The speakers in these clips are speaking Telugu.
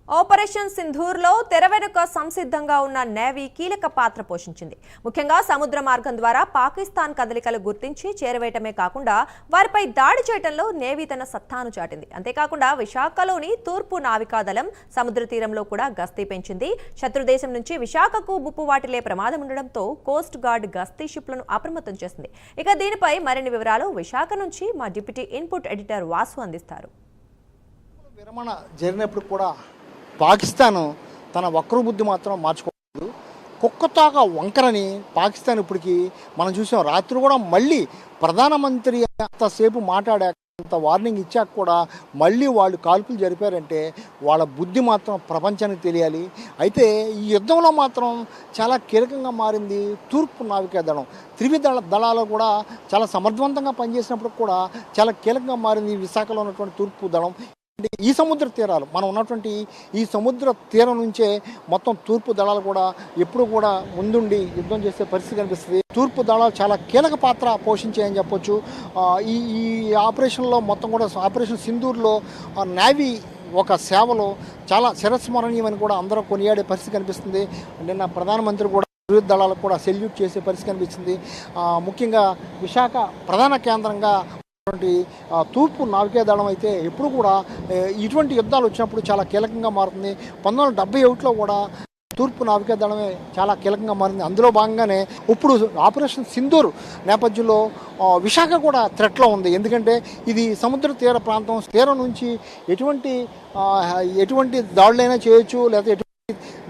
ఆపరేషన్ సింధూర్లో తెర వెనుక సంసిద్ధంగా ఉన్న నేవీ కీలక పాత్ర పోషించింది. ముఖ్యంగా సముద్ర మార్గం ద్వారా పాకిస్తాన్ కదలికలు గుర్తించి చేరవేయటమే కాకుండా వారిపై దాడి చేయడంలో నేవీ తన సత్తాను చాటింది. అంతేకాకుండా విశాఖలోని తూర్పు నావికాదళం సముద్ర తీరంలో కూడా గస్తీ పెంచింది. శత్రుదేశం నుంచి విశాఖకు ముప్పు వాటిల్లే ప్రమాదం ఉండడంతో కోస్ట్ గార్డ్ గస్తీ షిప్లను అప్రమత్తం చేసింది. ఇక దీనిపై మరిన్ని వివరాలు విశాఖ నుంచి మా డిప్యూటీ ఇన్పుట్ ఎడిటర్ వాసు అందిస్తారు. విరమణ జరిగినప్పుడు కూడా పాకిస్తాన్ తన వక్ర బుద్ధి మాత్రం మార్చుకోలేదు. కుక్కతోక వంకరని పాకిస్తాన్ ఇప్పటికి మనం చూసాం. రాత్రి కూడా మళ్ళీ ప్రధానమంత్రి అంతసేపు మాట్లాడాక వార్నింగ్ ఇచ్చాక కూడా మళ్ళీ వాళ్ళు కాల్పులు జరిపారంటే వాళ్ళ బుద్ధి మాత్రం ప్రపంచానికి తెలియాలి. అయితే ఈ యుద్ధంలో మాత్రం చాలా కీలకంగా మారింది తూర్పు నావికాదళం. త్రివిధ దళాలు కూడా చాలా సమర్థవంతంగా పనిచేసినప్పుడు కూడా చాలా కీలకంగా మారింది విశాఖలో ఉన్నటువంటి తూర్పు దళం. ఈ సముద్ర తీరాలు మనం ఉన్నటువంటి ఈ సముద్ర తీరం నుంచే మొత్తం తూర్పు దళాలు కూడా ఎప్పుడు కూడా ముందుండి యుద్ధం చేసే పరిస్థితి కనిపిస్తుంది. తూర్పు దళాలు చాలా కీలక పాత్ర పోషించాయని చెప్పొచ్చు. ఈ ఆపరేషన్లో మొత్తం కూడా ఆపరేషన్ సింధూర్లో నేవీ ఒక సేవలో చాలా చిరస్మరణీయమని కూడా అందరూ కొనియాడే పరిస్థితి కనిపిస్తుంది. నిన్న ప్రధానమంత్రి కూడా వివిధ దళాలకు కూడా సెల్యూట్ చేసే పరిస్థితి కనిపించింది. ముఖ్యంగా విశాఖ ప్రధాన కేంద్రంగా తూర్పు నావికాదళం అయితే ఎప్పుడు కూడా ఇటువంటి యుద్ధాలు వచ్చినప్పుడు చాలా కీలకంగా మారుతుంది. 1971లో కూడా తూర్పు నావికాదళమే చాలా కీలకంగా మారింది. అందులో భాగంగానే ఇప్పుడు ఆపరేషన్ సింధూర్ నేపథ్యంలో విశాఖ కూడా థ్రెట్లో ఉంది. ఎందుకంటే ఇది సముద్ర తీర ప్రాంతం. తీరం నుంచి ఎటువంటి దాడులైనా చేయొచ్చు, లేకపోతే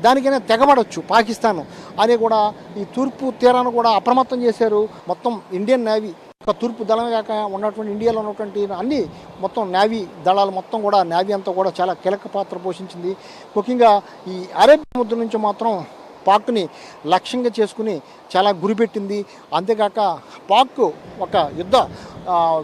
దానికైనా తెగబడవచ్చు పాకిస్తాన్ అని కూడా ఈ తూర్పు తీరాన్ని కూడా అప్రమత్తం చేశారు. మొత్తం ఇండియన్ నేవీ ఒక తూర్పు దళమే కాక ఉన్నటువంటి ఇండియాలో ఉన్నటువంటి అన్ని మొత్తం నేవీ దళాలు మొత్తం కూడా నేవీ అంతా కూడా చాలా కీలక పాత్ర పోషించింది. ముఖ్యంగా ఈ అరేబియా సముద్రం నుంచి మాత్రం పాక్ని లక్ష్యంగా చేసుకుని చాలా గురిపెట్టింది. అంతేకాక పాక్ ఒక యుద్ధ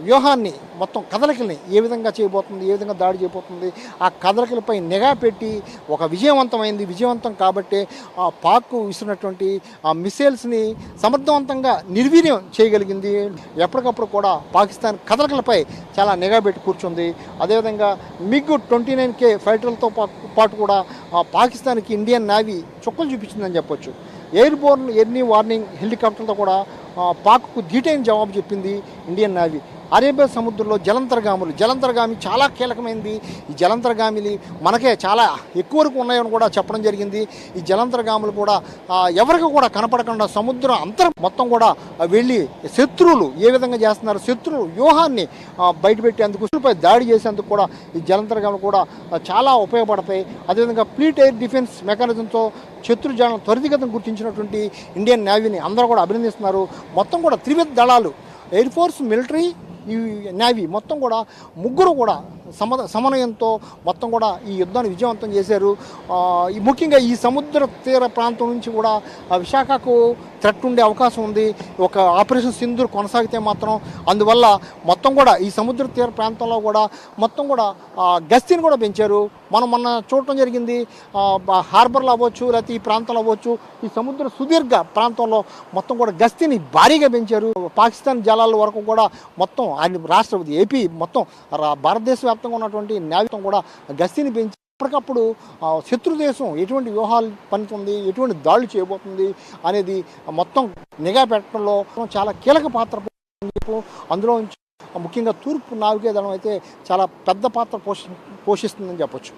వ్యూహాన్ని మొత్తం కదలికల్ని ఏ విధంగా చేయబోతుంది, ఏ విధంగా దాడి చేయబోతుంది, ఆ కదలికలపై నిఘా పెట్టి ఒక విజయవంతం కాబట్టి ఆ పాక్ విసిరినటువంటి ఆ మిసైల్స్ని సమర్థవంతంగా నిర్వీర్యం చేయగలిగింది. ఎప్పటికప్పుడు కూడా పాకిస్తాన్ కదలికలపై చాలా నిఘా పెట్టి కూర్చుంది. అదేవిధంగా MiG-29K ఫైటర్లతో పాటు కూడా పాకిస్తాన్కి ఇండియన్ నేవీ చుక్కలు చూపించిందని చెప్పొచ్చు. ఎయిర్బోర్న్ ఎర్లీ వార్నింగ్ హెలికాప్టర్లతో కూడా పాక్కు ధీటైన జవాబు చెప్పింది ఇండియన్ నేవీ. అరేబియా సముద్రంలో జలంతర్గామి చాలా కీలకమైంది. ఈ జలంతర్గామిలు మనకే చాలా ఎక్కువ వరకు ఉన్నాయని కూడా చెప్పడం జరిగింది. ఈ జలంతర్గాములు కూడా ఎవరికి కూడా కనపడకుండా సముద్రం అంతరం మొత్తం కూడా వెళ్ళి శత్రువులు ఏ విధంగా చేస్తున్నారు, శత్రువులు వ్యూహాన్ని బయటపెట్టేందుకు, శత్రువులపై దాడి చేసేందుకు కూడా ఈ జలంతర్గాములు కూడా చాలా ఉపయోగపడతాయి. అదేవిధంగా ఫ్లీట్ ఎయిర్ డిఫెన్స్ మెకానిజంతో శత్రుజాలను త్వరితగతిన గుర్తించినటువంటి ఇండియన్ నేవీని అందరూ కూడా అభినందిస్తున్నారు. మొత్తం కూడా త్రివిధ దళాలు ఎయిర్ ఫోర్స్, మిలిటరీ, ఈ నేవీ మొత్తం కూడా ముగ్గురు కూడా సమన్వయంతో మొత్తం కూడా ఈ యుద్ధాన్ని విజయవంతం చేశారు. ముఖ్యంగా ఈ సముద్ర తీర ప్రాంతం నుంచి కూడా విశాఖకు థ్రెట్ ఉండే అవకాశం ఉంది ఒక ఆపరేషన్ సింధూర్ కొనసాగితే మాత్రం. అందువల్ల మొత్తం కూడా ఈ సముద్ర తీర ప్రాంతంలో కూడా మొత్తం కూడా గస్తీని కూడా పెంచారు. మనం మొన్న చూడటం జరిగింది. హార్బర్లో అవ్వచ్చు, లేకపోతే ఈ ప్రాంతంలో అవ్వచ్చు, ఈ సముద్ర సుదీర్ఘ ప్రాంతంలో మొత్తం కూడా గస్తీని భారీగా పెంచారు. పాకిస్తాన్ జలాల వరకు కూడా మొత్తం ఆయన రాష్ట్రపతి ఏపీ మొత్తం భారతదేశ వ్యాప్తంగా ఉన్నటువంటి నేవీ కూడా గస్తీని పెంచి ఎప్పటికప్పుడు శత్రుదేశం ఎటువంటి వ్యూహాలు పన్నుతుంది, ఎటువంటి దాడులు చేయబోతుంది అనేది మొత్తం నిఘా పెట్టడంలో చాలా కీలక పాత్ర. అందులో ముఖ్యంగా తూర్పు నావికాదళం అయితే చాలా పెద్ద పాత్ర పోషిస్తుందని చెప్పొచ్చు.